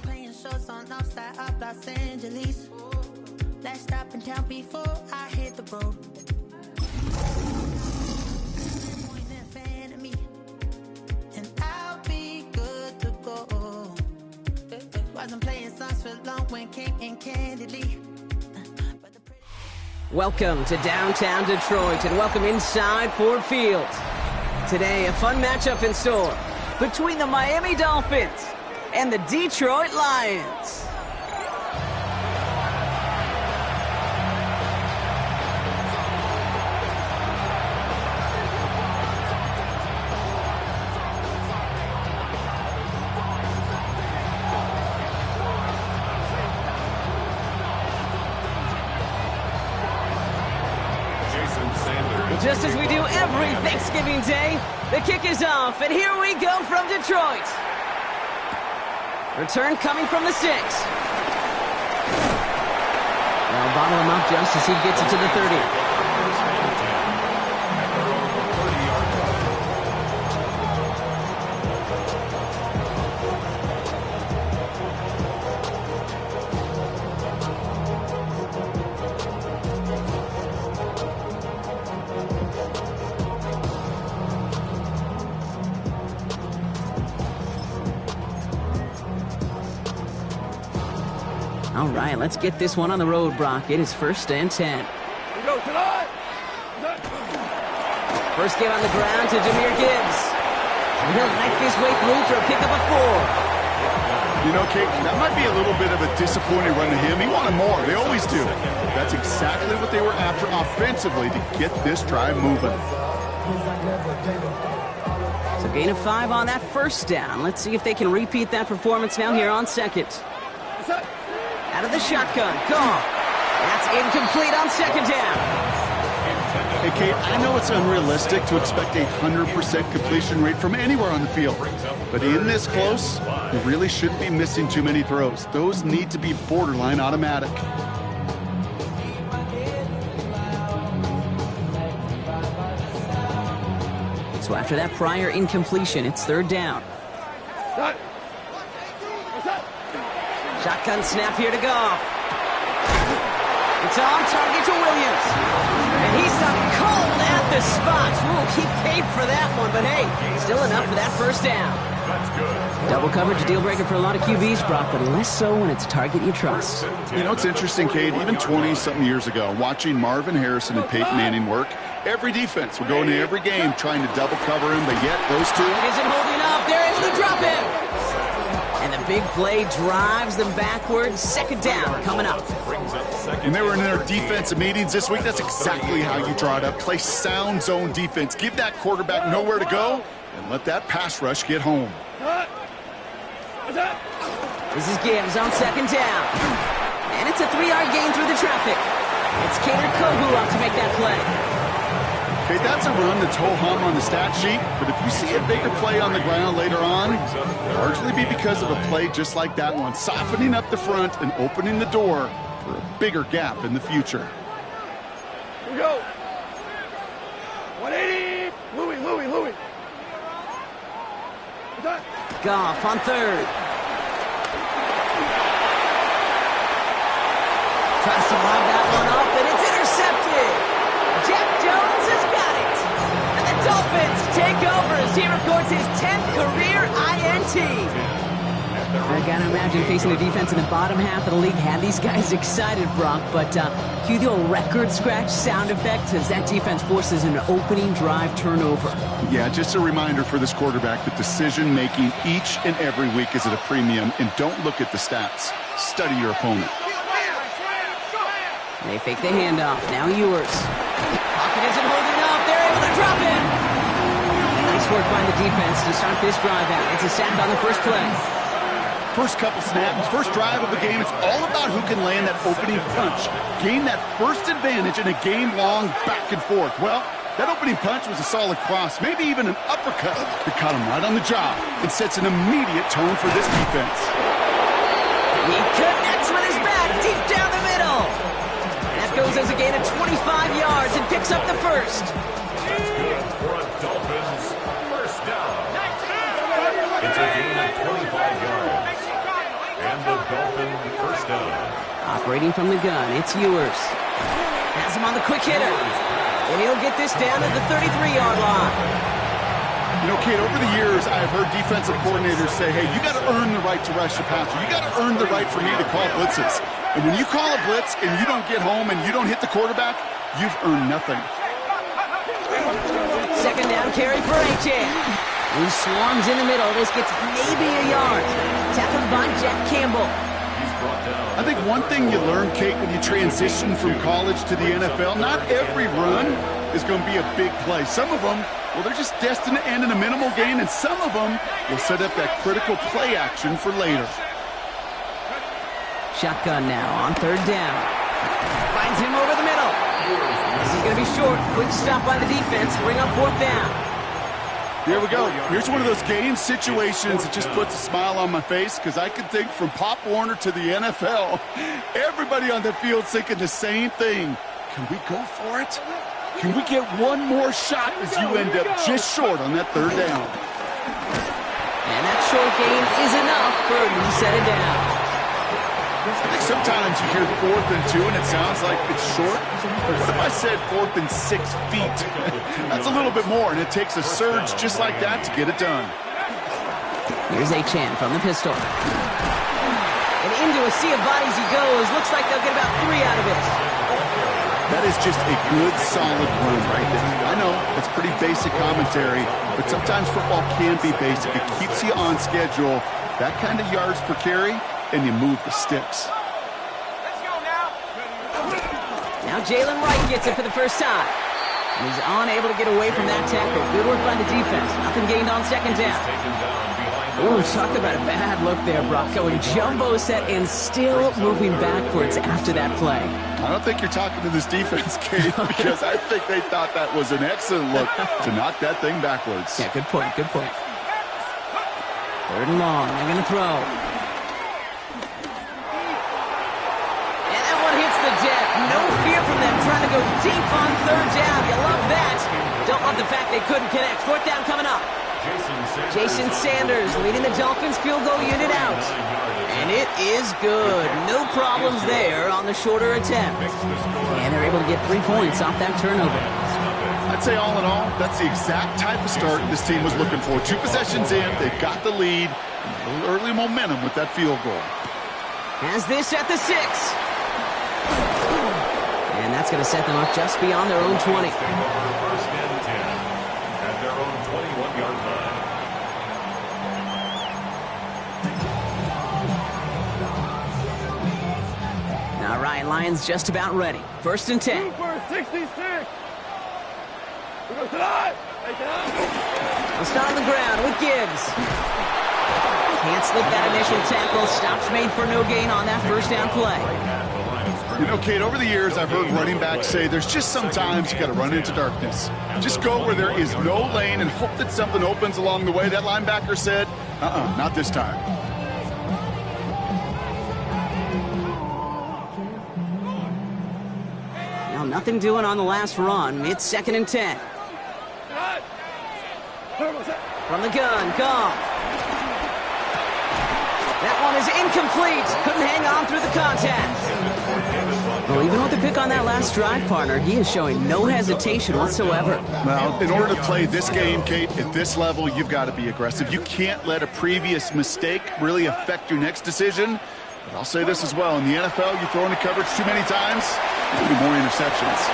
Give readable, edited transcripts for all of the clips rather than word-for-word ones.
Playing shows on outside of Los Angeles. Last stop in town before I hit the road. Point a fan at me, and I'll be good to go. Wasn't playing songs for long when came in candidly. Welcome to downtown Detroit and welcome inside Ford Field. Today, a fun matchup in store between the Miami Dolphins and the Detroit Lions. Just as we do every Thanksgiving Day, the kick is off, and here we go from Detroit. Return coming from the 6. They'll bottle him up just as he gets it to the 30. All right, let's get this one on the road, Brock. It is 1st and 10. First game on the ground to Jahmyr Gibbs. And he'll knife his way through for a pickup of 4. You know, Kate, that might be a little bit of a disappointing run to him. He wanted more. They always do. That's exactly what they were after offensively to get this drive moving. So gain of 5 on that first down. Let's see if they can repeat that performance now here on 2nd. Out of the shotgun, Goff. That's incomplete on 2nd down. Hey, Kate, I know it's unrealistic to expect a 100% completion rate from anywhere on the field. But in this close, you really shouldn't be missing too many throws. Those need to be borderline automatic. So after that prior incompletion, it's 3rd down. Shotgun snap here to Goff. It's on target to Williams. And he's done cold at the spot. We'll keep paid for that one, but hey, still enough for that 1st down. That's good. Double coverage, a deal breaker for a lot of QBs, Brock, but less so when it's a target you trust. You know, it's interesting, Kate, even 20-something years ago, watching Marvin Harrison and Peyton Manning work, every defense would go into every game trying to double cover him, but yet those two... It isn't holding up. They're able to drop him. And the big play drives them backwards. 2nd down coming up. When they were in their defensive meetings this week, that's exactly how you draw it up. Play sound zone defense. Give that quarterback nowhere to go, and let that pass rush get home. This is Gibbs on 2nd down. And it's a 3-yard gain through the traffic. It's Cater Kohu up to make that play. Okay, that's a run that's ho-hum on the stat sheet, but if you see a bigger play on the ground later on, it'll largely be because of a play just like that one, softening up the front and opening the door for a bigger gap in the future. Here we go. 180. Louis. Goff on 3rd. Tries to lob that one up, and it's intercepted. Jack Jones has got it. And the Dolphins take over as he records his 10th career INT. I gotta imagine facing a defense in the bottom half of the league had these guys excited, Brock, but cue the old record scratch sound effect as that defense forces an opening drive turnover. Yeah, just a reminder for this quarterback that decision-making each and every week is at a premium, and don't look at the stats. Study your opponent. They fake the handoff. Now Ewers. Pocket isn't holding up. They're able to drop it. Nice work by the defense to start this drive out. It's a sack on the first play. First couple snaps, first drive of the game, it's all about who can land that opening punch. Gain that first advantage in a game-long back and forth. Well, that opening punch was a solid cross, maybe even an uppercut that caught him right on the job and sets an immediate tone for this defense. He connects with his back deep down the middle. That goes as a gain of 25 yards and picks up the first. That's good for a Dolphins first Separating from the gun, it's Ewers. Has him on the quick hitter. And he'll get this down to the 33-yard line. You know, Kate, over the years, I've heard defensive coordinators say, hey, you got to earn the right to rush the passer. You got to earn the right for me to call blitzes. And when you call a blitz and you don't get home and you don't hit the quarterback, you've earned nothing. Second down carry for Ncaa. He swarms in the middle. This gets maybe a yard. Tackled by Jack Campbell. I think one thing you learn, Kate, when you transition from college to the NFL, not every run is going to be a big play. Some of them, well, they're just destined to end in a minimal gain, and some of them will set up that critical play action for later. Shotgun now on third down. Finds him over the middle. This is going to be short. Quick stop by the defense. Bring up fourth down. Here we go. Here's one of those game situations that just puts a smile on my face because I can think from Pop Warner to the NFL, everybody on the field thinking the same thing. Can we go for it? Can we get one more shot as you end up just short on that third down? And that short gain is enough for a new set of downs. I think sometimes you hear 4th and 2 and it sounds like it's short. But what if I said 4th and 6 feet? That's a little bit more, and it takes a surge just like that to get it done. Here's Ncaa from the pistol. And into a sea of bodies he goes. Looks like they'll get about 3 out of it. That is just a good, solid run right there. I know, it's pretty basic commentary, but sometimes football can be basic. It keeps you on schedule. That kind of yards per carry, and you move the sticks. Let's go now. Now Jalen Wright gets it for the first time. And he's unable to get away from that tackle. Good work by the defense. Nothing gained on second down. Ooh, talk about a bad look there, Brock. Going jumbo set and still moving backwards after that play. I don't think you're talking to this defense, Kate, because I think they thought that was an excellent look to knock that thing backwards. Yeah, good point, good point. Third and long, they're going to throw. And that one hits the deck. No fear from them trying to go deep on third down. You love that. Don't love the fact they couldn't connect. Fourth down coming up. Jason Sanders leading the Dolphins field goal unit out. And it is good. No problems there on the shorter attempt. And they're able to get 3 points off that turnover. I'd say all in all, that's the exact type of start this team was looking for. 2 possessions in, they've got the lead, and a little early momentum with that field goal. Has this at the 6. And that's going to set them up just beyond their own 20. First and 10 at their own 21-yard line. All right, Lions just about ready. First and 10. Super 66. We go tonight. We'll start on the ground with Gibbs. Can't slip that initial tackle. Stops made for no gain on that first down play. You know, Kate, over the years, I've heard running backs say there's just sometimes you got to run into darkness. Just go where there is no lane and hope that something opens along the way. That linebacker said, not this time. Now, nothing doing on the last run. It's second and 10. From the gun, Goff. That one is incomplete. Couldn't hang on through the contact. Well, even with the pick on that last drive, partner, he is showing no hesitation whatsoever. Well, in order to play this game, Kate, at this level, you've got to be aggressive. You can't let a previous mistake really affect your next decision. But I'll say this as well. In the NFL, you throw into coverage too many times, there'll be more interceptions.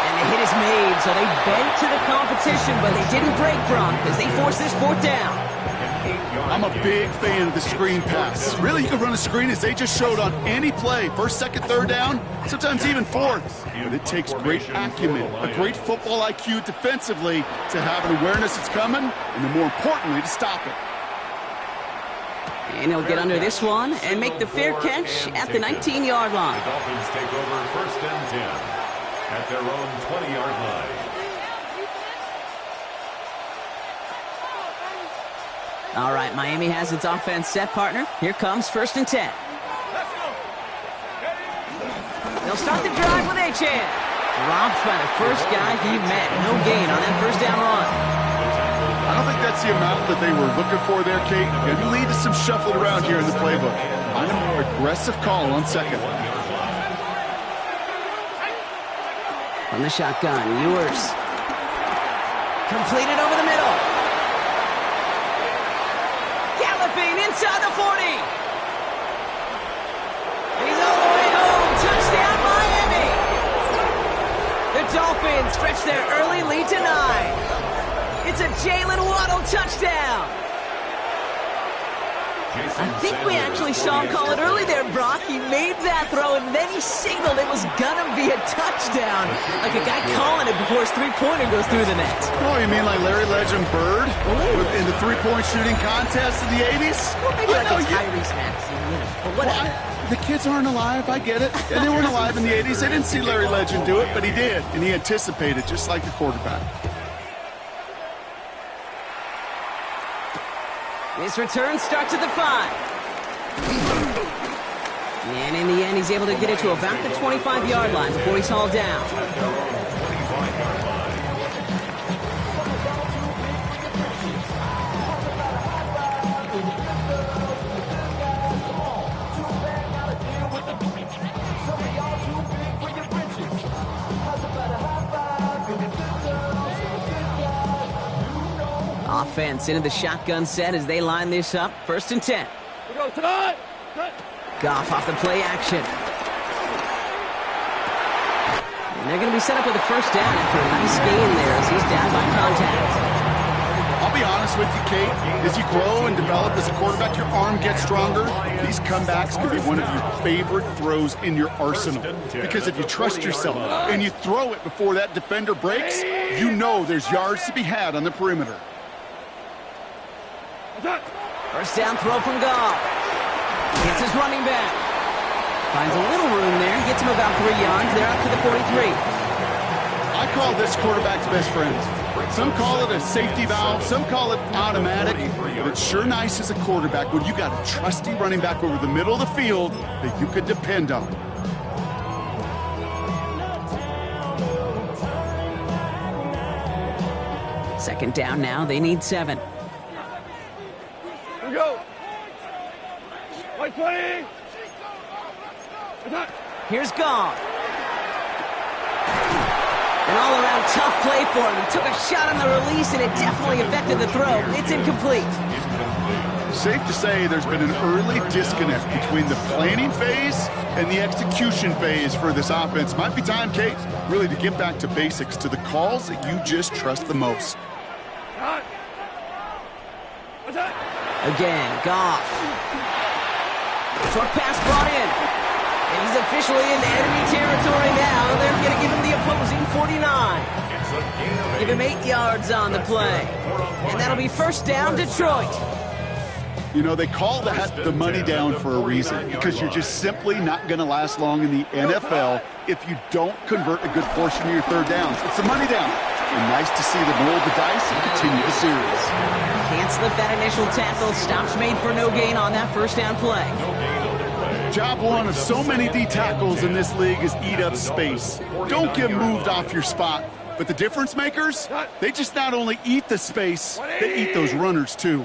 And the hit is made, so they bent to the competition, but they didn't break, Bronk, as they force this fourth down. I'm a big fan of the screen pass. Really, you can run a screen as they just showed on any play. First, second, third down, sometimes even fourth. But it takes great acumen, a great football IQ defensively to have an awareness it's coming, and then more importantly, to stop it. And he'll get under this one and make the fair catch at the 19-yard line. The Dolphins take over first and 10 at their own 20-yard line. All right, Miami has its offense set, partner. Here comes first and 10. They'll start the drive with Ncaa. Dropped by the first guy he met. No gain on that first down run. I don't think that's the amount that they were looking for there, Kate. Going to lead to some shuffling around here in the playbook. Find a more aggressive call on second. On the shotgun, Ewers. Completed over the middle. Galloping inside the 40. He's all the way home. Touchdown, Miami. The Dolphins stretch their early lead to 9. It's a Jalen Waddle touchdown. I think we actually saw him call it early there, Brock. He made that throw, and then he signaled it was going to be a touchdown. Like a guy calling it before his three-pointer goes through the net. Oh, you mean like Larry Legend Bird in the three-point shooting contest in the 80s? Well, maybe like a Tyrese Maxey, but whatever. The kids aren't alive, I get it. And they weren't alive in the 80s. They didn't see Larry Legend do it, but he did. And he anticipated, just like the quarterback. This return starts at the 5. And in the end, he's able to get it to about the 25-yard line before he's hauled down. Offense into the shotgun set as they line this up. 1st and 10. Goff off the play action. And they're going to be set up with a 1st down after a nice gain there as he's down by contact. I'll be honest with you, Kate. As you grow and develop as a quarterback, your arm gets stronger. These comebacks could be one of your favorite throws in your arsenal. Because if you trust yourself and you throw it before that defender breaks, you know there's yards to be had on the perimeter. 1st down throw from Goff. Gets his running back. Finds a little room there. Gets him about 3 yards. They're up to the 43. I call this quarterback's best friend. Some call it a safety valve. Some call it automatic. But it's sure nice as a quarterback when you got a trusty running back over the middle of the field that you could depend on. Second down now. They need 7. Go. White 20. Here's Goff. An all-around tough play for him. He took a shot on the release, and it definitely affected the throw. It's incomplete. Safe to say there's been an early disconnect between the planning phase and the execution phase for this offense. Might be time, Kate, really to get back to basics, to the calls that you just trust the most. Again, Goff. Short pass brought in. And he's officially in enemy territory now. They're going to give him the opposing 49. Give him 8 yards on the play. And that'll be 1st down, Detroit. You know, they call that the money down for a reason, because you're just simply not going to last long in the NFL if you don't convert a good portion of your 3rd downs. It's a money down. And nice to see them roll the dice and continue the series. Can't slip that initial tackle. Stops made for no gain on that 1st down play. Job one of so many D tackles in this league is eat up space. Don't get moved off your spot. But the difference makers, they just not only eat the space, they eat those runners too.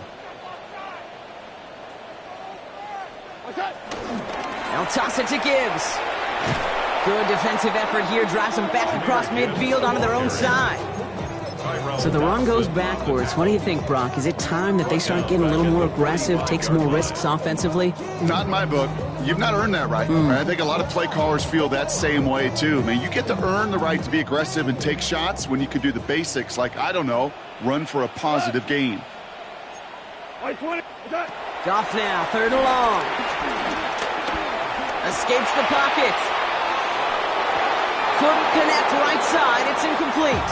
They'll toss it to Gibbs. Good defensive effort here. Drives them back across midfield onto their own side. So the run goes backwards. What do you think, Brock? Is it time that they start getting a little more aggressive, take some more risks offensively? Not in my book. You've not earned that right. I think a lot of play callers feel that same way, too. I mean, you get to earn the right to be aggressive and take shots when you can do the basics, like, I don't know, run for a positive gain. Goff now, 3rd and long. Escapes the pocket. Couldn't connect right side. It's incomplete.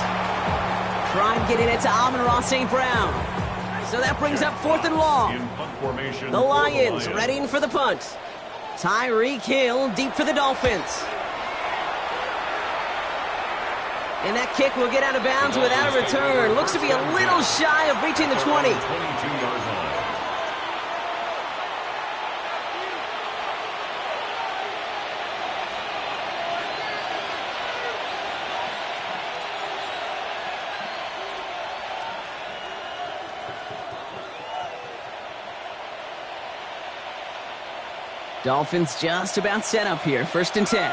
Trying getting it to Amon-Ra St. Brown. So that brings up 4th and long. The Lions readying for the punt. Tyreek Hill deep for the Dolphins. And that kick will get out of bounds without a return. Looks to be a little shy of reaching the 20. Dolphins just about set up here. 1st and 10.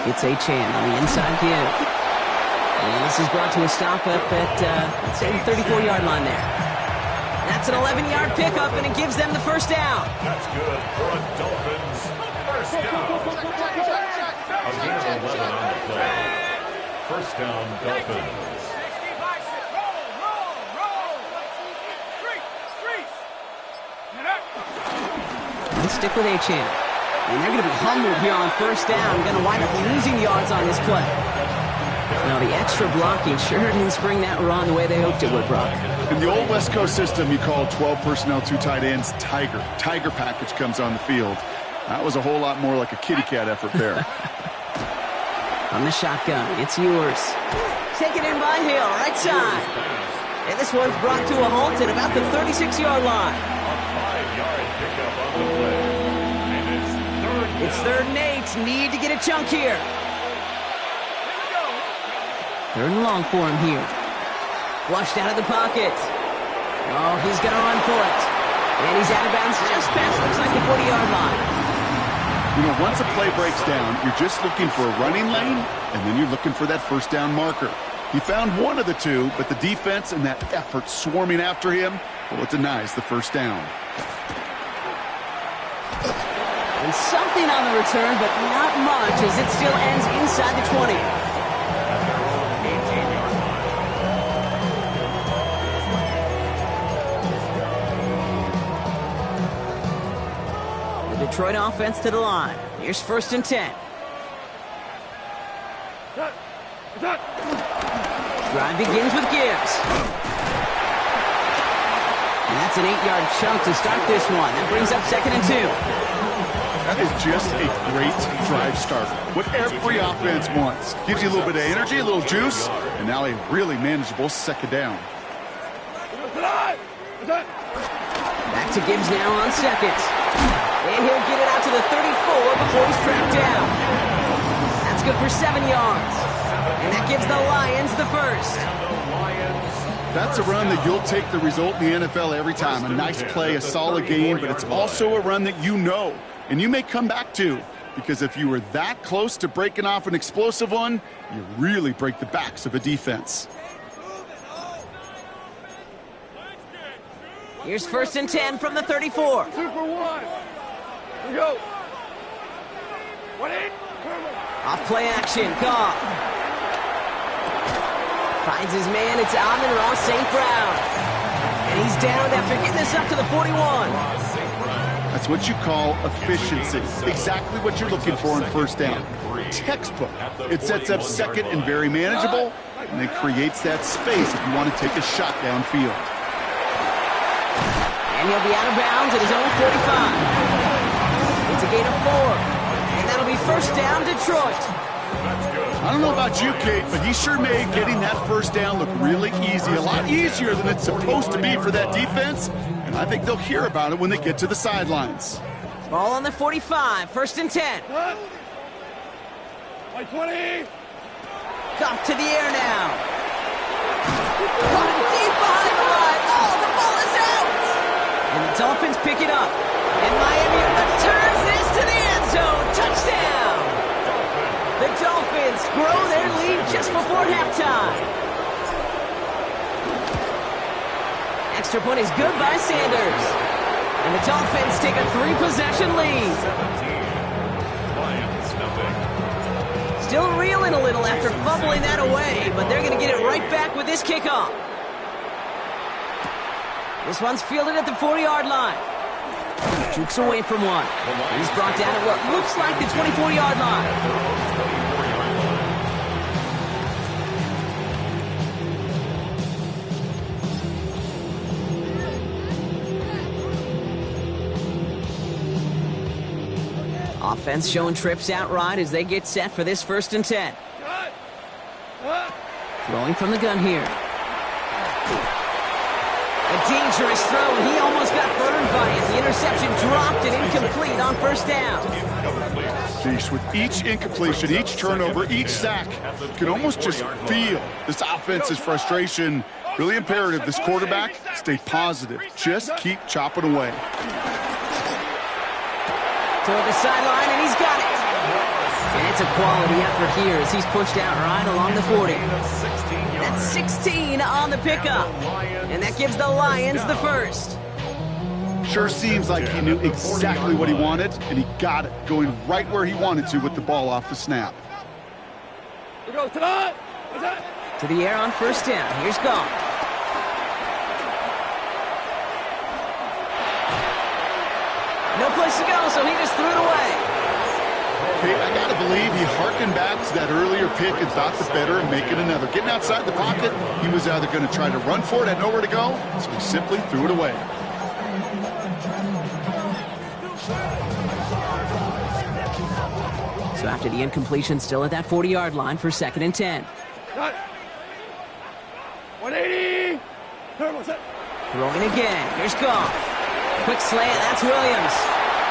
It's Ncaa on the inside give. And this is brought to a stop up at, let's say, the 34-yard line there. That's an 11-yard pickup, and it gives them the first down. That's good for a Dolphins first down. A gain of 11 on the play. First down, Dolphins. Let's stick with Ncaa. And they're going to be humbled here on 1st down. Going to wind up losing yards on this play. Now, the extra blocking sure didn't spring that run the way they hoped it would, Brock. In the old West Coast system, you call 12 personnel, 2 tight ends, Tiger. Tiger package comes on the field. That was a whole lot more like a kitty cat effort there. On the shotgun, it's yours. Taken in by Hill, right side. And this one's brought to a halt at about the 36-yard line. It's 3rd and 8. Need to get a chunk here. 3rd and long for him here. Flushed out of the pocket. Oh, he's going to run for it. And he's out of bounds just past, looks like, the 40-yard line. You know, once a play breaks down, you're just looking for a running lane, and then you're looking for that 1st down marker. He found one of the two, but the defense and that effort swarming after him, well, it denies the 1st down. And something on the return, but not much, as it still ends inside the 20. The Detroit offense to the line. Here's 1st and 10. Drive begins with Gibbs. And that's an 8-yard chunk to start this one. That brings up 2nd and 2. That is just a great drive starter. What every offense wants. Gives you a little bit of energy, a little juice, and now a really manageable 2nd down. Back to Gibbs now on 2nd. And he'll get it out to the 34 before he's tracked down. That's good for 7 yards. And that gives the Lions the first. That's a run that you'll take the result in the NFL every time. A nice play, a solid game, but it's also a run that you know and you may come back to, because if you were that close to breaking off an explosive one, you really break the backs of a defense. Here's 1st and 10 from the 34. 2 for 1. Here we go. 1-8. Off play action, Goff. Finds his man, it's Amon-Ra St. Brown. And he's down after getting this up to the 41. That's what you call efficiency. Exactly what you're looking for on 1st down. Textbook. It sets up 2nd and very manageable, and it creates that space if you want to take a shot downfield. And he'll be out of bounds at his own 45. It's a gain of 4. And that'll be 1st down, Detroit. I don't know about you, Kate, but he sure made getting that 1st down look really easy. A lot easier than it's supposed to be for that defense. And I think they'll hear about it when they get to the sidelines. Ball on the 45, 1st and 10. 20. Goff to the air now. Caught him deep behind the line. Oh, the ball is out. And the Dolphins pick it up. And Miami returns this to the end zone. Touchdown. The Dolphins grow their lead just before halftime. Extra point is good by Sanders. And the Dolphins take a 3-possession lead. 17. Lions, nothing. Still reeling a little after fumbling that away, but they're going to get it right back with this kickoff. This one's fielded at the 40-yard line. Jukes away from one. He's brought down at what looks like the 24-yard line. Offense showing trips outright as they get set for this 1st and 10. Throwing from the gun here. A dangerous throw, and he almost got burned by it. The interception dropped and incomplete on 1st down. Jeez, with each incompletion, each turnover, each sack, you can almost just feel this offense's frustration Really imperative this quarterback stay positive. Just keep chopping away. Toward the sideline, and he's got it. And it's a quality effort here as he's pushed out right along the 40. That's 16 on the pickup. And that gives the Lions the first. Sure seems like he knew exactly what he wanted, and he got it, going right where he wanted to with the ball off the snap. To the air on first down. Here's Goff. No place to go, so he just threw it away. Okay, I got to believe he harkened back to that earlier pick and thought the better and make it another. Getting outside the pocket, he was either going to try to run for it, had nowhere to go, so he simply threw it away. So after the incompletion, still at that 40-yard line for 2nd and 10. 180. Throwing again. Here's Goff. Quick slant. That's Williams.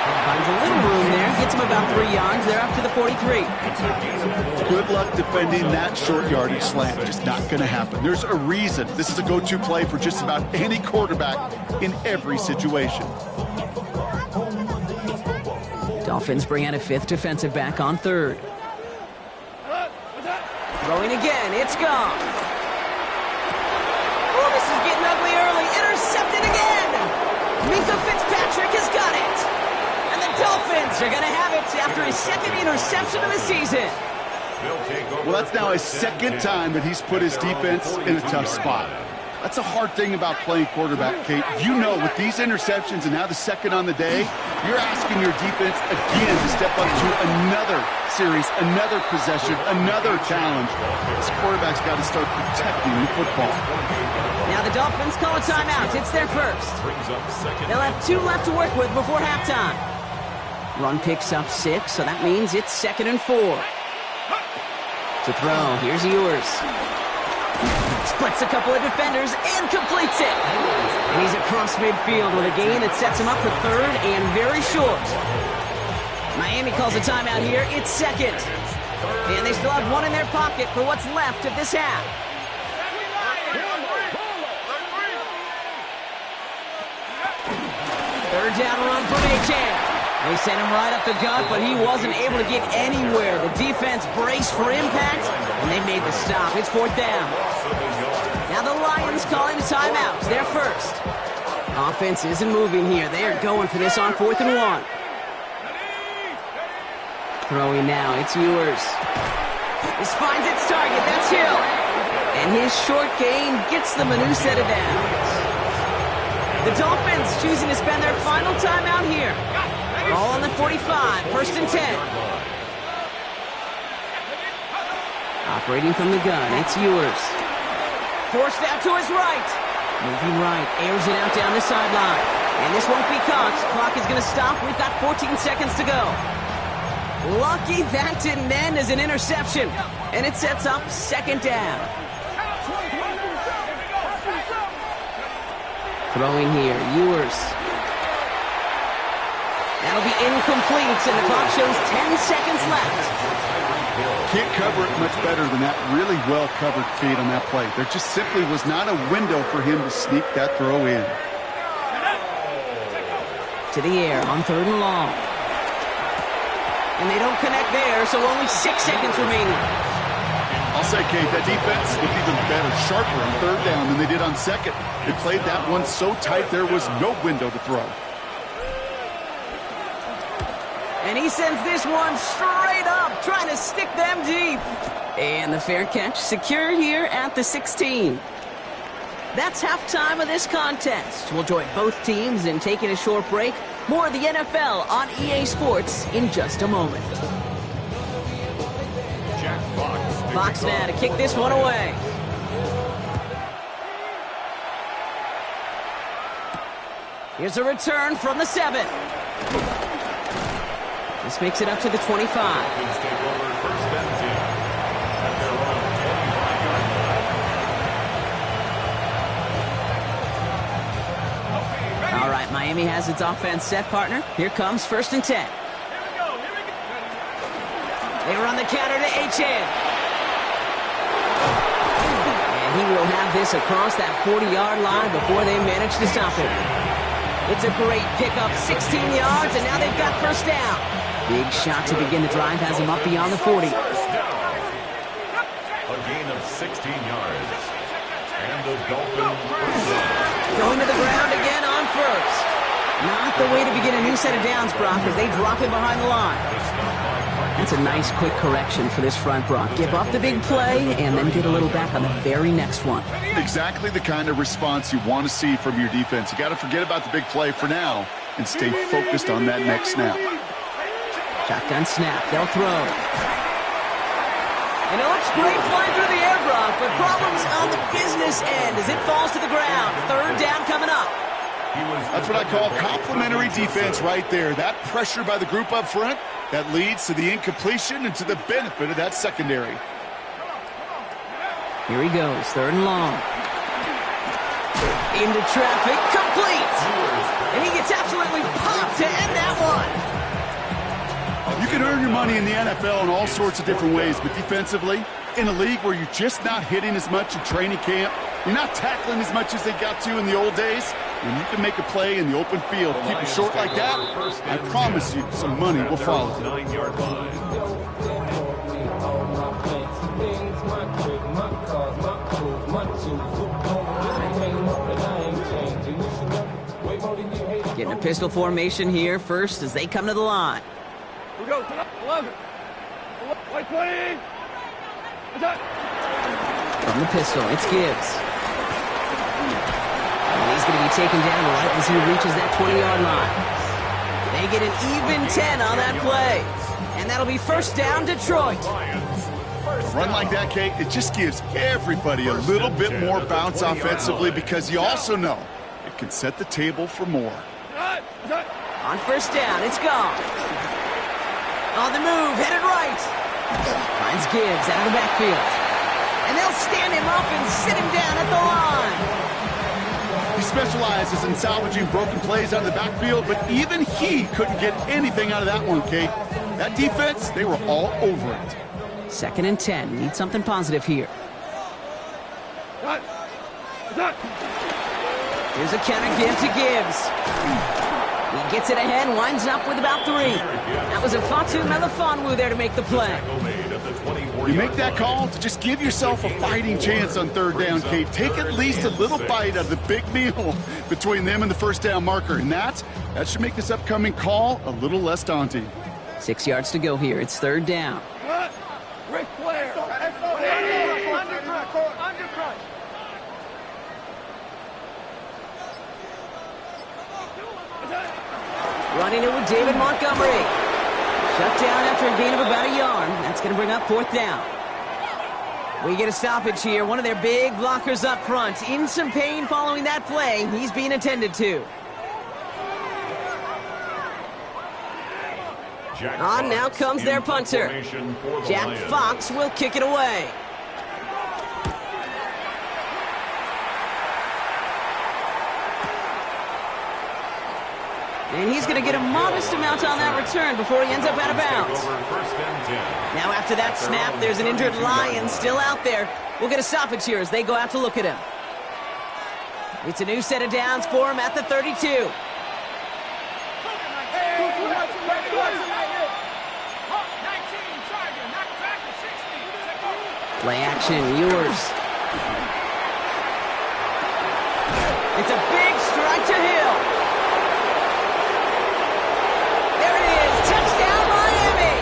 Finds a little room there. Gets him about 3 yards. They're up to the 43. Good luck defending that short yardage slant. Just not going to happen. There's a reason this is a go-to play for just about any quarterback in every situation. Dolphins bring out a 5th defensive back on 3rd. Throwing again. It's Goff. Oh, this is getting ugly early. Intercepted again. Minkah Fitzpatrick has got it. And the Dolphins are going to have it after his 2nd interception of the season. Well, that's now his 2nd time that he's put his defense in a tough spot. That's a hard thing about playing quarterback, Kate. You know, with these interceptions and now the 2nd on the day, you're asking your defense again to step up to another series, another possession, another challenge. This quarterback's got to start protecting the football. Now the Dolphins call a timeout. It's their first. They'll have 2 left to work with before halftime. Run picks up 6, so that means it's 2nd and 4. To throw, here's Ewers. Splits a couple of defenders and completes it. And he's across midfield with a gain that sets him up for 3rd and very short. Miami calls a timeout here. It's 2nd. And they still have 1 in their pocket for what's left of this half. 3rd down run from Ncaa. They sent him right up the gut, but he wasn't able to get anywhere. The defense braced for impact, and they made the stop. It's 4th down. Now the Lions calling a timeout. It's their first. Offense isn't moving here. They are going for this on 4th and 1. Throwing now. It's Ewers. This finds its target. That's Hill. And his short gain gets them a new set of downs. The Dolphins choosing to spend their final timeout here. All on the 45, 1st and 10. Operating from the gun, it's Ewers. Forced out to his right. Moving right, airs it out down the sideline. And this won't be caught. Clock is going to stop. We've got 14 seconds to go. Lucky that didn't end as an interception. And it sets up 2nd down. Throwing here, Ewers. That'll be incomplete, and the clock shows 10 seconds left. Can't cover it much better than that. Really well covered, Kate, on that play. There just simply was not a window for him to sneak that throw in. To the air on 3rd and long. And they don't connect there, so only 6 seconds remaining. I'll say, Kate, that defense looked even better, sharper on 3rd down than they did on 2nd. They played that one so tight there was no window to throw. And he sends this one straight up, trying to stick them deep. And the fair catch secured here at the 16. That's halftime of this contest. We'll join both teams in taking a short break. More of the NFL on EA Sports in just a moment. Fox now to kick this one away. Here's a return from the 7. This makes it up to the 25. All right, Miami has its offense set, partner. Here comes 1st and 10. They run the counter to Ncaa. And he will have this across that 40-yard line before they manage to stop him. It's a great pickup, 16 yards, and now they've got first down. Big shot to begin the drive has them up beyond the 40. First down. A gain of 16 yards. And the Dolphins first down. Going to the ground again on first. Not the way to begin a new set of downs, Brock, as they drop him behind the line. That's a nice quick correction for this front, Brock. Give up the big play and then get a little back on the very next one. Exactly the kind of response you want to see from your defense. You got to forget about the big play for now and stay focused on that next snap. Shotgun snap. They'll throw. And it looks great flying through the air, Brock, but problems on the business end as it falls to the ground. Third down coming up. That's what I call complimentary defense right there. That pressure by the group up front, that leads to the incompletion and to the benefit of that secondary. Here he goes, third and long. Into traffic, complete! And he gets absolutely popped to end that one. You can earn your money in the NFL in all sorts of different ways, but defensively, in a league where you're just not hitting as much in training camp, you're not tackling as much as they got to in the old days, when you can make a play in the open field, keep it short like that, I promise you some money will follow. 9-yard line. Getting a pistol formation here first as they come to the line. We go, 11. White 20. Attack. From the pistol, it's Gibbs. And he's going to be taken down right as he reaches that 20-yard line. They get an even 10 on that play. And that'll be first down, Detroit. A run like that, Kate, it just gives everybody a little bit more bounce offensively because you also know it can set the table for more. On first down, it's gone. On the move, headed right. Finds Gibbs out of the backfield. And they'll stand him up and sit him down at the line. He specializes in salvaging broken plays out of the backfield, but even he couldn't get anything out of that one, Kate. That defense, they were all over it. 2nd and 10. Need something positive here. Here's a counter give to Gibbs. He gets it ahead, winds up with about 3. That was a Fatu Melifonwu there to make the play. You make that call to just give yourself a fighting chance on third down, Kate. Take at least a little bite out of the big meal between them and the first down marker. And that should make this upcoming call a little less daunting. 6 yards to go here. It's third down. Ric Flair. Running it with David Montgomery. Shut down after a gain of about a yard. That's going to bring up fourth down. We get a stoppage here. One of their big blockers up front. In some pain following that play. He's being attended to. On now comes their punter. Jack Fox will kick it away. And he's going to get a modest amount on that return before he ends up out of bounds. Now after that snap, there's an injured Lion still out there. We'll get a stoppage here as they go out to look at him. It's a new set of downs for him at the 32. Play action, Ewers. It's a big strike to Hill. There it is, touchdown Miami.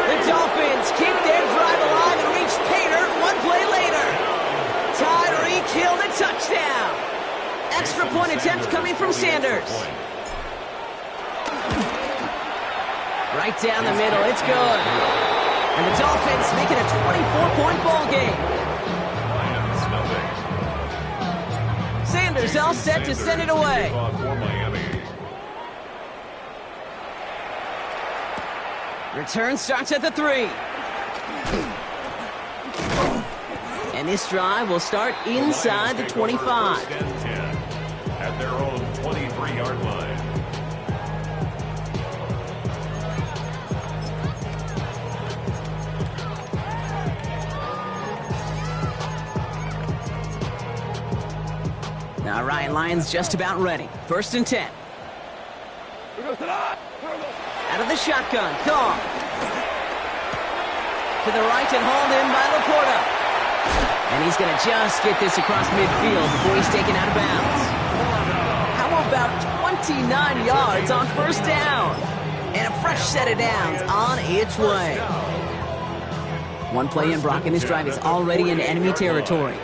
The Dolphins keep their drive alive and reach Pater one play later. Tyreek Hill the touchdown. Extra point attempt coming from Sanders. Right down the middle, it's good. And the Dolphins make it a 24-point ball game. Sanders all set to send it away. Return starts at the 3. And this drive will start inside the 25. At their own 23-yard line. Now Ryan Lyons just about ready. 1st and 10. Out of the shotgun, Goff. To the right and hauled in by Laporta. And he's going to just get this across midfield before he's taken out of bounds. How about 29 yards on 1st down? And a fresh set of downs on its way. One play in, Brock, and this drive is already in enemy territory.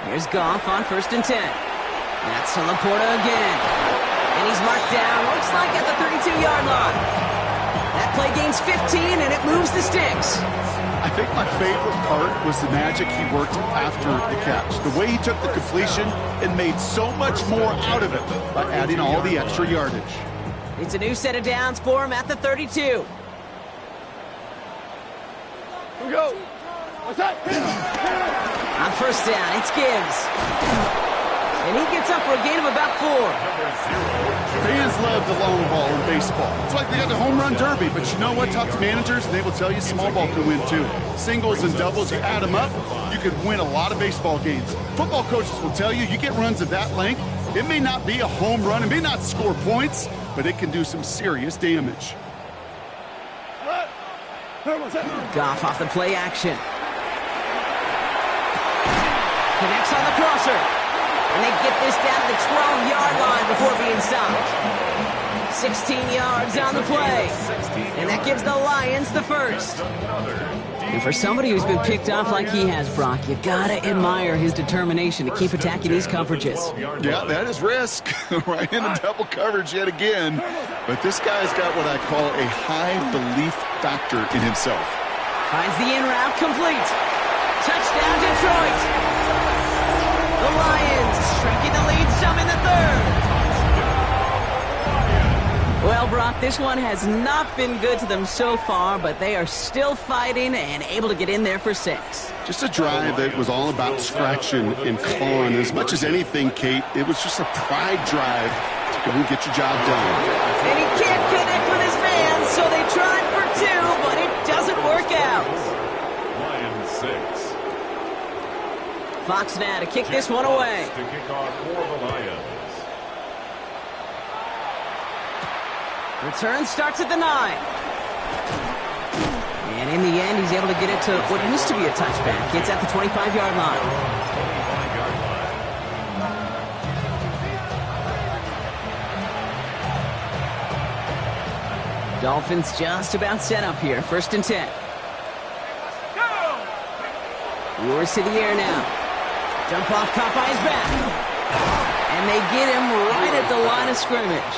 Here's Goff on 1st and 10. That's to Laporta again. And he's marked down, looks like at the 32-yard line. That play gains 15, and it moves the sticks. I think my favorite part was the magic he worked after the catch. The way he took the completion and made so much more out of it by adding all the extra yardage. It's a new set of downs for him at the 32. Here we go. What's that? On 1st down, it's Gibbs. And he gets up for a gain of about 4. Fans love the long ball in baseball. It's like they got the home run derby, but you know what? Talk to managers, and they will tell you small ball can win too. Singles and doubles, you add them up, you could win a lot of baseball games. Football coaches will tell you, you get runs of that length, it may not be a home run, it may not score points, but it can do some serious damage. Goff off the play action. Connects on the crosser. And they get this down to the 12-yard line before being stopped. 16 yards on the play. And that gives the Lions the 1st. And for somebody who's been picked off like he has, Brock, you gotta admire his determination to keep attacking these coverages. Yeah, that is risk. Right into double coverage yet again. But this guy's got what I call a high belief factor in himself. Finds the in route complete. Touchdown, Detroit. The Lions shrinking the lead some in the 3rd. Well, Brock, this one has not been good to them so far, but they are still fighting and able to get in there for 6. Just a drive that was all about scratching and clawing. As much as anything, Kate, it was just a pride drive to go and get your job done. And he can't connect with his man, so they tried for 2, but it doesn't work out. Lions 6. Fox now to kick this one away. To kick off for the Lions. Return starts at the 9. And in the end, he's able to get it to what used to be a touchback. It's at the 25-yard line. 25-yard line. Dolphins just about set up here. 1st and 10. Yours to the air now. Jump off, caught by his back. And they get him right at the line of scrimmage.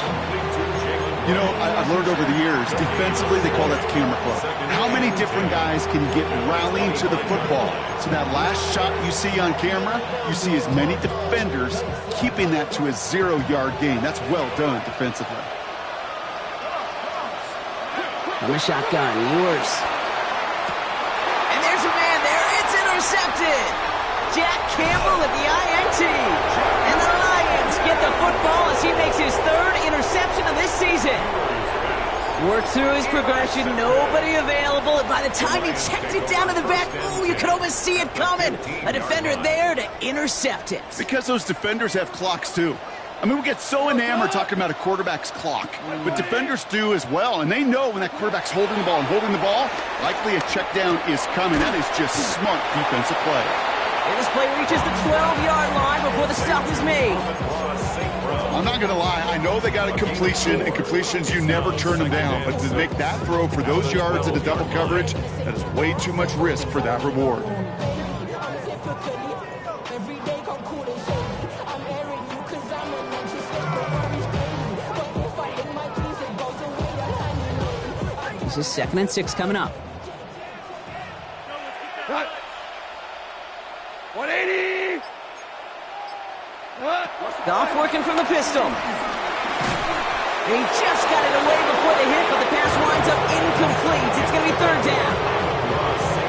You know, I've learned over the years, defensively, they call that the camera club. How many different guys can get rallying to the football? So that last shot you see on camera, you see as many defenders keeping that to a 0-yard gain. That's well done defensively. From the shotgun, yours. And there's a man there. It's intercepted. Jack Campbell at the INT. And the Lions get the football as he makes his 3rd interception of this season. Worked through his progression, nobody available. And by the time he checked it down to the back, ooh, you could almost see it coming. A defender there to intercept it. Because those defenders have clocks too. I mean, we get so enamored talking about a quarterback's clock, but defenders do as well, and they know when that quarterback's holding the ball, likely a check down is coming. That is just smart defensive play. And this play reaches the 12-yard line before the stop is made. I'm not going to lie. I know they got a completion, and completions, you never turn them down. But to make that throw for those yards into double coverage, that is way too much risk for that reward. This is 2nd and 6 coming up. 180! Goff working from the pistol. And he just got it away before the hit, but the pass winds up incomplete. It's going to be 3rd down.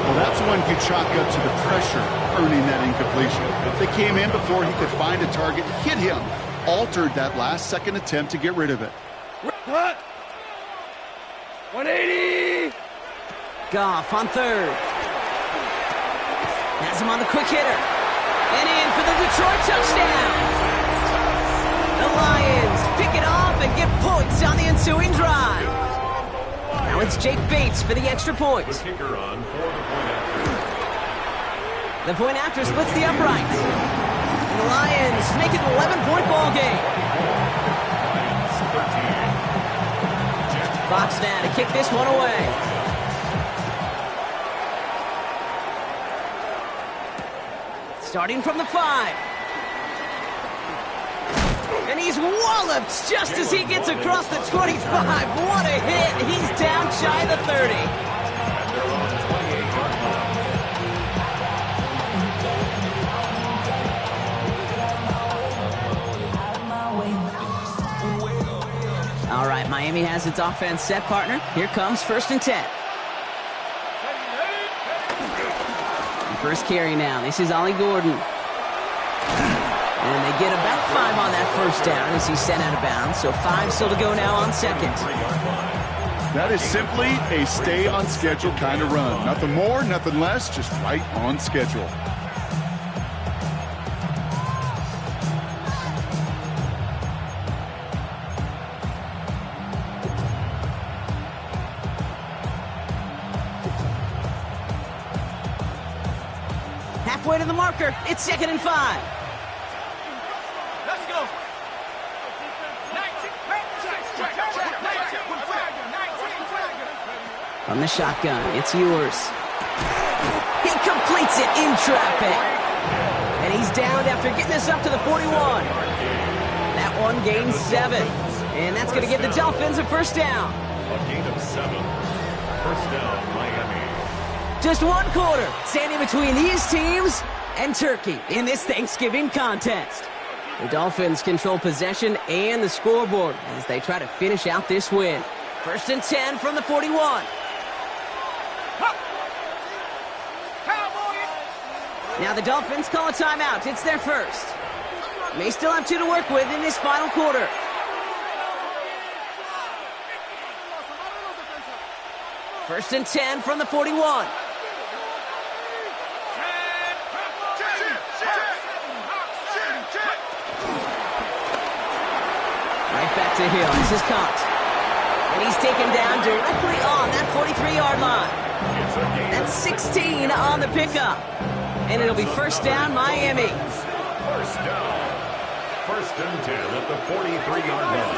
Well, that's one you chalk up to the pressure earning that incompletion. If they came in before he could find a target, hit him, altered that last-second attempt to get rid of it. 180! Goff on 3rd. Has him on the quick hitter. And in for the Detroit touchdown. The Lions pick it off and get points on the ensuing drive. Now it's Jake Bates for the extra point. The kicker on for the point after. The point after splits the uprights. And the Lions make it an 11-point ball game. Lions 13. Fox now to kick this one away. Starting from the 5. And he's walloped just as he gets across the 25. What a hit. He's down shy of the 30. And they're on 28-yard line. All right, Miami has its offense set, partner. Here comes 1st and 10. First carry now. This is Ollie Gordon. And they get about 5 on that first down as he's sent out of bounds. So 5 still to go now on second. That is simply a stay on schedule kind of run. Nothing more, nothing less, just right on schedule. Halfway to the marker. It's 2nd and 5. Let's go. From the shotgun, it's yours. He completes it in traffic. And he's downed after getting this up to the 41. That one gains 7. And that's going to give the Dolphins a first down. A gain of 7. First down, Miami. Just one quarter standing between these teams and Turkey in this Thanksgiving contest. The Dolphins control possession and the scoreboard as they try to finish out this win. 1st and 10 from the 41. Now the Dolphins call a timeout. It's their first. May still have 2 to work with in this final quarter. First and 10 from the 41. Right back to Hill. This is caught. And he's taken down directly on that 43-yard line. That's 16 on the pickup. And it'll be first down, Miami. First down. 1st and 10 at the 43-yard line.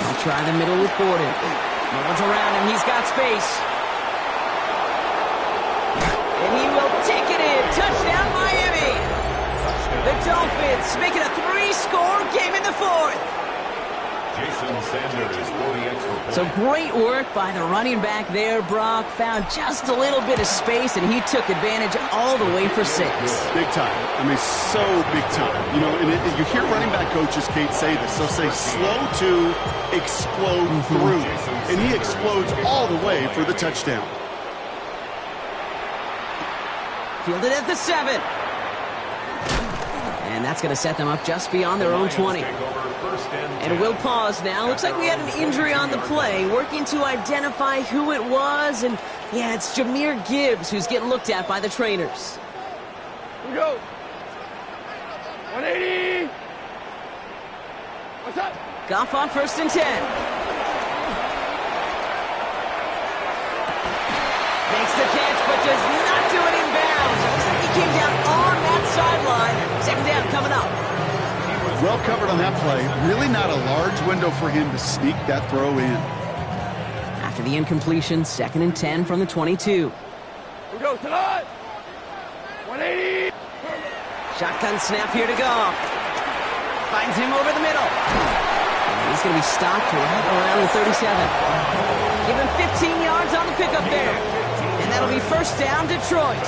He'll try the middle with Gordon. No one's around him. He's got space. And he will take it in. Touchdown, Miami. The Dolphins make it a 3-score game in the 4th. Jason Sanders for the extra point. So great work by the running back there, Brock. Found just a little bit of space, and he took advantage all the way for 6. Big time. I mean, so big time. You know, and you hear running back coaches, Kate, say this. They'll say slow to explode through. And he explodes all the way for the touchdown. Fielded at the 7. And that's going to set them up just beyond their own 20. And we'll pause now. Looks like we had an injury on the play. Working to identify who it was. And, yeah, it's Jahmyr Gibbs who's getting looked at by the trainers. Here we go. 180. What's up? Goff on 1st and 10. Makes the catch, but does not do it in bounds. Looks like he came down on that sideline. 2nd down coming up. Well covered on that play. Really not a large window for him to sneak that throw in. After the incompletion, 2nd and 10 from the 22. Here we go. Tonight. 180. Shotgun snap here to Goff. Finds him over the middle. And he's going to be stopped right around the 37. Give him 15 yards on the pickup there. And that'll be first down, Detroit.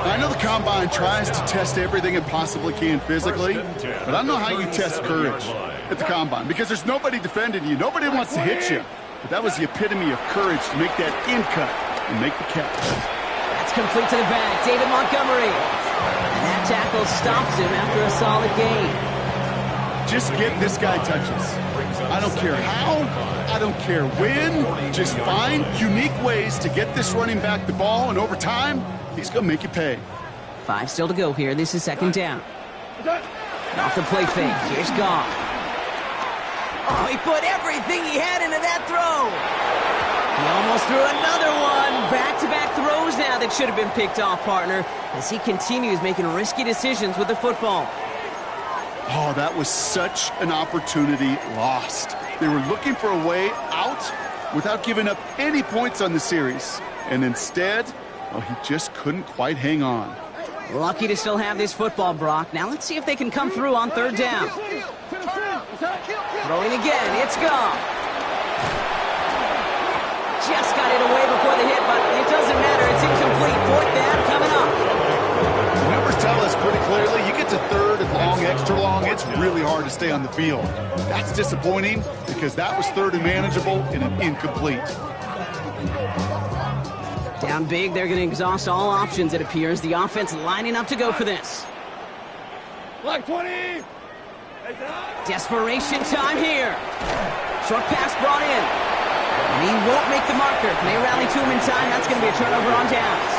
I know the Combine tries to test everything it possibly can physically, but I don't know how you test courage at the Combine because there's nobody defending you. Nobody wants to hit you. But that was the epitome of courage to make that in cut and make the catch. That's complete to the back. David Montgomery. And that tackle stops him after a solid gain. Just get this guy touches. I don't care how, I don't care when. Just find unique ways to get this running back the ball, and over time, he's going to make you pay. 5 still to go here. This is second down. Off the play fake. Here's Goff. Oh, he put everything he had into that throw. He almost threw another one. Back-to-back throws now that should have been picked off, partner, as he continues making risky decisions with the football. Oh, that was such an opportunity lost. They were looking for a way out without giving up any points on the series. And instead, well, he just couldn't quite hang on. Lucky to still have this football, Brock. Now let's see if they can come through on third down. Throwing again, it's Goff. Just got it away before the hit, but it doesn't matter. It's incomplete. Fourth down coming up. The numbers tell us pretty clearly, you get to third and long, extra long, it's really hard to stay on the field. That's disappointing because that was third and manageable and an incomplete. Down big, they're going to exhaust all options, it appears. The offense lining up to go for this. Like 20! Desperation time here. Short pass brought in. And he won't make the marker. May rally to him in time. That's going to be a turnover on downs.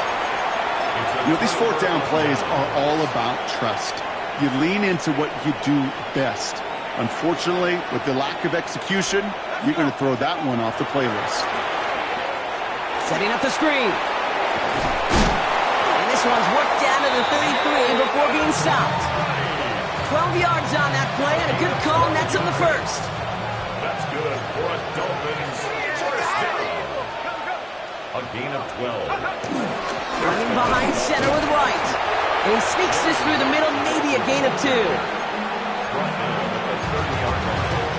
You know, these fourth down plays are all about trust. You lean into what you do best. Unfortunately, with the lack of execution, you're going to throw that one off the playlist. Setting up the screen. And this one's worked down to the 33 before being stopped. 12 yards on that play, and a good call, and that's on the first. That's good for a Dolphins first down. A gain of 12. Running behind center with Wright. And he sneaks this through the middle, maybe a gain of 2. Right now at the 30-yard line.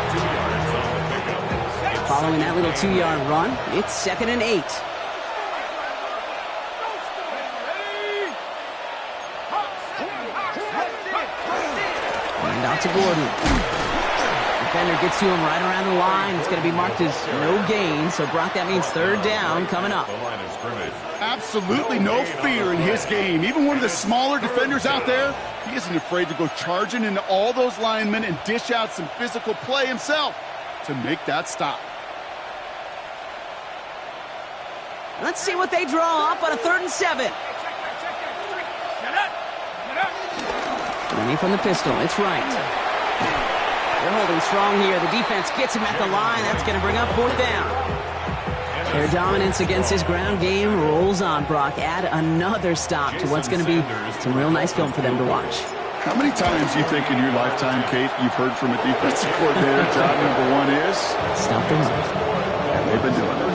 2 yards on the pickup. Following that little 2-yard run, it's 2nd and 8. And out to Gordon. Defender gets to him right around the line. It's going to be marked as no gain. So, Brock, that means third down coming up. The line of scrimmage. Absolutely no fear in his game. Even one of the smaller defenders out there, he isn't afraid to go charging into all those linemen and dish out some physical play himself to make that stop. Let's see what they draw up on a 3rd and 7. Running from the pistol, it's right. They're holding strong here. The defense gets him at the line. That's going to bring up 4th down. Their dominance against his ground game rolls on, Brock. Add another stop to what's going to be some real nice film for them to watch. How many times do you think in your lifetime, Kate, you've heard from a defensive coordinator, job number 1 is? Stop the run. And they've been doing it.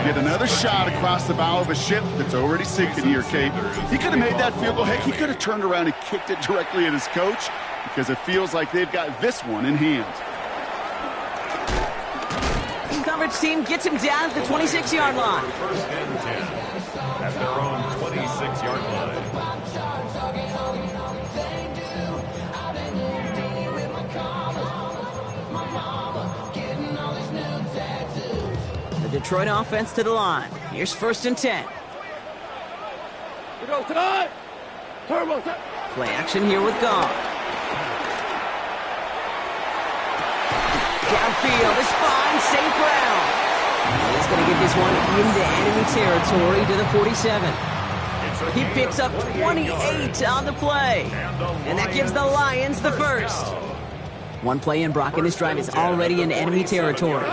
Get another shot across the bow of a ship that's already sinking here, Kate. He could have made that field goal. Heck, he could have turned around and kicked it directly at his coach because it feels like they've got this one in hand. Coverage team gets him down at the 26-yard line. 1st and 10 at their own 26-yard line. The Detroit offense to the line. Here's 1st and 10. We go tonight! Turbo! Play action here with Goff. Downfield is fine, St. Brown. He's going to get this one into enemy territory to the 47. He picks up 28 on the play. And that gives the Lions the first. One play in, Brock, and this drive is already in enemy territory.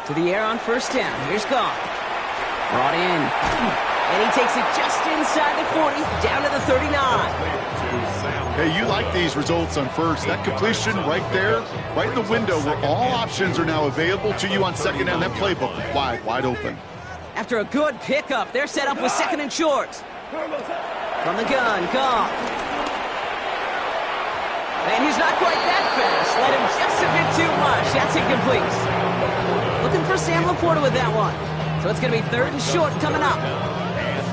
To the air on 1st down. Here's Goff. Brought in. And he takes it just inside the 40, down to the 39. Hey, you like these results on first. That completion right there, right in the window where all options are now available to you on 2nd down. That playbook wide open. After a good pickup, they're set up with 2nd and short. From the gun, Goff. And he's not quite that fast. Let him just a bit too much. That's incomplete. Looking for Sam Laporta with that one. So it's going to be 3rd and short coming up.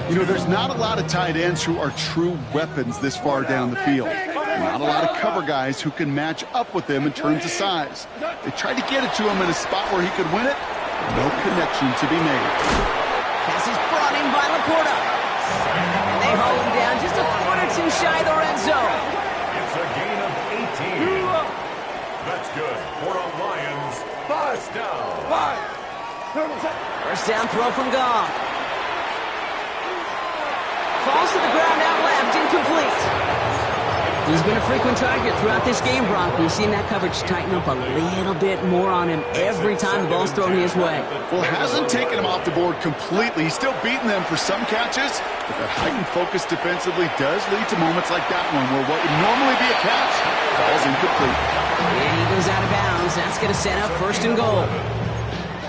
You know, there's not a lot of tight ends who are true weapons this far down the field. Not a lot of cover guys who can match up with them in terms of size. They tried to get it to him in a spot where he could win it. No connection to be made. Pass is brought in by Laporta. And they haul him down just a foot or shy of the red zone. It's a gain of 18. That's good for a Lions first down. First down throw from Goff. Falls to the ground out left, incomplete. He's been a frequent target throughout this game, Brock. We've seen that coverage tighten up a little bit more on him every time the ball's thrown his way. Well, it hasn't taken him off the board completely. He's still beating them for some catches, but that heightened focus defensively does lead to moments like that one where what would normally be a catch falls incomplete. And he goes out of bounds. That's going to set up first and goal.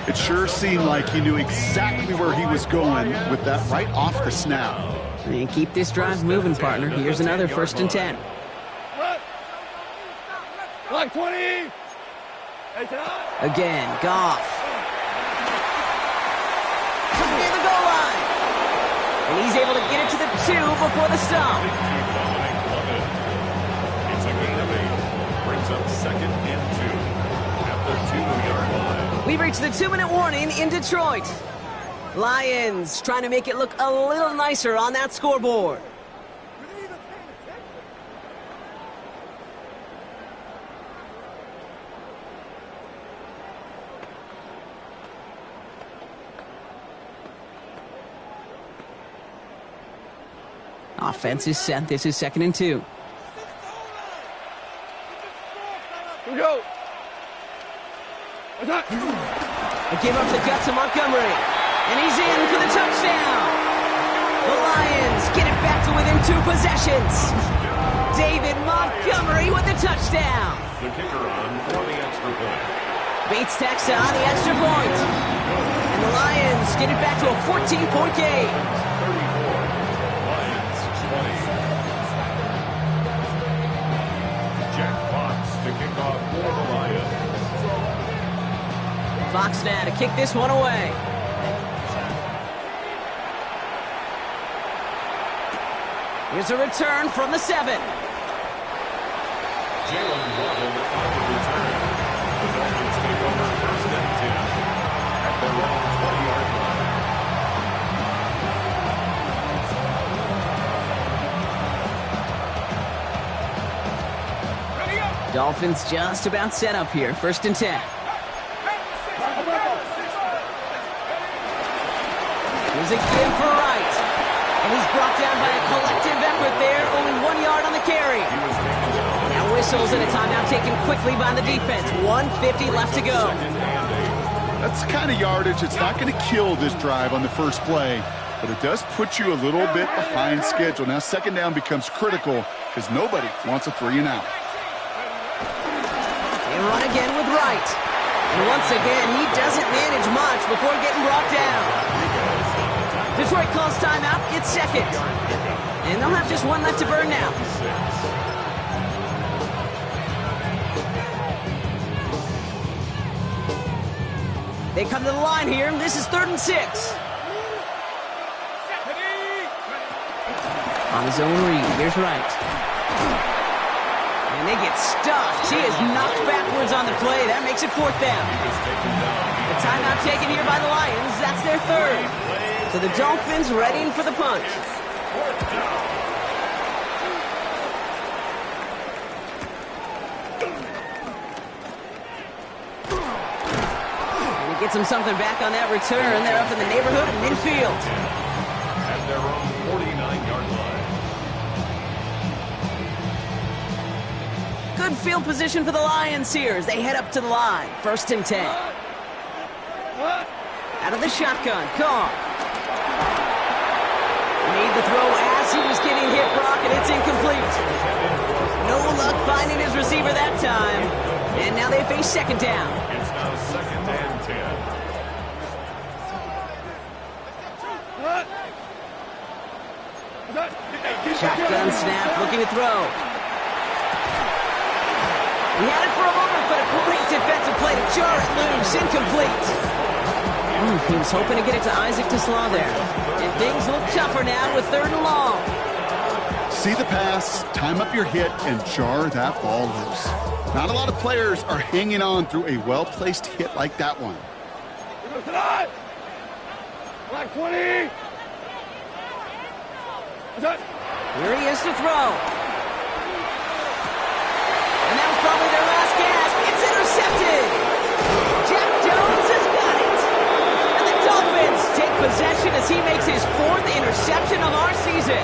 It sure seemed like he knew exactly where he was going with that right off the snap. And keep this drive moving, partner. Here's another 1st and 10. Like 20. Again, Goff. Near the goal line. And he's able to get it to the 2 before the stop. It's a gain of 8. Brings up 2nd and 2 at the 2-yard line. We've reached the 2-minute warning in Detroit. Lions trying to make it look a little nicer on that scoreboard. Offense is set. This is 2nd and 2. Here we go. They give up the gut to Montgomery. And he's in for the touchdown. The Lions get it back to within 2 possessions. David Montgomery with the touchdown. The kicker on for the extra point. Beats Texas on the extra point. And the Lions get it back to a 14-point game. 34. Lions 20. Jack Fox to kick off for the Lions. Fox now to kick this one away. Here's a return from the 7. Jalen Waddle on the return. The Dolphins take over 1st and 10 at their own 20-yard line. Dolphins just about set up here. 1st and 10. Here's a give for Wright. And he's brought down by a collective effort there. Only 1 yard on the carry. Now whistles and a timeout taken quickly by the defense. 1:50 left to go. That's the kind of yardage that's not going to kill this drive on the first play, but it does put you a little bit behind schedule. Now 2nd down becomes critical because nobody wants a 3 and out. They run again with Wright. And once again, he doesn't manage much before getting brought down. Detroit calls timeout. It's 2nd. And they'll have just 1 left to burn now. They come to the line here. This is 3rd and 6. On his own read. Here's Wright. And they get stuffed. He is knocked backwards on the play. That makes it 4th down. The timeout taken here by the Lions. That's their 3rd. So the Dolphins readying for the punch. And he gets him something back on that return. They're up in the neighborhood of midfield. At their own 49-yard line. Good field position for the Lions here as they head up to the line. 1st and 10. Out of the shotgun, Goff. Made the throw as he was getting hit, Brock, and it's incomplete. No luck finding his receiver that time. And now they face 2nd down. It's now 2nd and 10. Shotgun snap, looking to throw. He had it for a moment, but a great defensive play to jar it loose. Incomplete. He was hoping to get it to Isaac to Slaw there. And things look tougher now with 3rd and long. See the pass, time up your hit, and jar that ball loose. Not a lot of players are hanging on through a well-placed hit like that one. Black 20. Here he is to throw. And that was probably their last gasp. It's intercepted. Jack Jones has got it. And the Dolphins take possession as he makes his 4th interception of our season.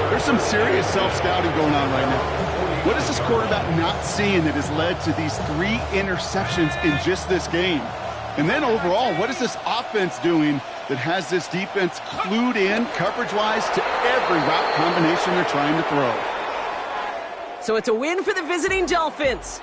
There's some serious self-scouting going on right now. What is this quarterback not seeing that has led to these 3 interceptions in just this game? And then overall, what is this offense doing that has this defense clued in coverage-wise to every route combination they're trying to throw? So it's a win for the visiting Dolphins.